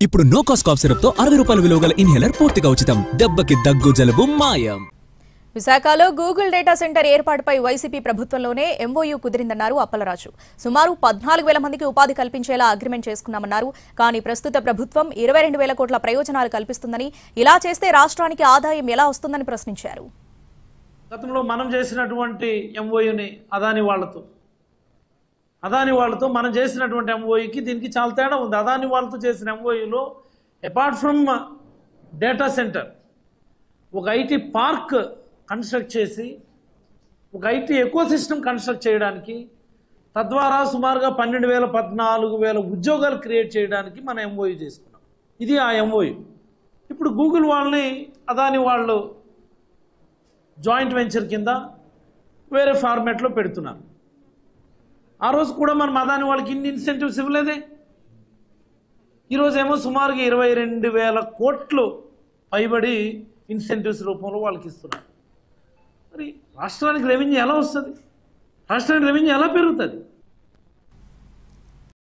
ఇప్పుడు no cost cough syrup తో 60 రూపాయల విలువ గల ఇన్హేలర్ పూర్తిగా ఉచితం. దెబ్బకి దగ్గు జలుబు మాయం. విశాఖలో గూగుల్ డేటా సెంటర్ ఏర్పాటుపై వైసీపీ ప్రభుత్వంలోనే ఎంఓయూ కుదిరిందన్నారు అప్పలరాజు. సుమారు 14,000 మందికి ఉపాధి కల్పించేలా అగ్రిమెంట్ చేసుకున్నామన్నారు. కానీ ప్రస్తుత ప్రభుత్వం 22,000 కోట్ల ప్రయోజనాలు కల్పిస్తుందని, ఇలా చేస్తే రాష్ట్రానికి ఆదాయం ఎలా వస్తుందని ప్రశ్నించారు. గతంలో మనం చేసినటువంటి ఎంఓయూని అదాని వాళ్ళతో మనం చేసినటువంటి ఎంఓయూకి దీనికి చాలా తేడా ఉంది. అదాని వాళ్ళతో చేసిన ఎంఓయూలో అపార్ట్ ఫ్రమ్ డేటా సెంటర్ ఒక ఐటీ పార్క్ కన్స్ట్రక్ట్ చేసి ఒక ఐటీ ఎకోసిస్టమ్ కన్స్ట్రక్ట్ చేయడానికి, తద్వారా సుమారుగా 12,000 14,000 ఉద్యోగాలు క్రియేట్ చేయడానికి మనం ఎంఓయూ చేసుకున్నాం. ఇది ఆ ఎంఓయూ. ఇప్పుడు గూగుల్ వాళ్ళని అదాని వాళ్ళు జాయింట్ వెంచర్ కింద వేరే ఫార్మాట్లో పెడుతున్నారు. ఆ రోజు కూడా మనం అదాని వాళ్ళకి ఇన్ని ఇన్సెంటివ్స్ ఇవ్వలేదే. ఈరోజేమో సుమారుగా 22,000 కోట్లు పైబడి ఇన్సెంటివ్స్ రూపంలో వాళ్ళకి ఇస్తున్నారు. మరి రాష్ట్రానికి రెవెన్యూ ఎలా వస్తుంది? రాష్ట్రానికి రెవెన్యూ ఎలా పెరుగుతుంది?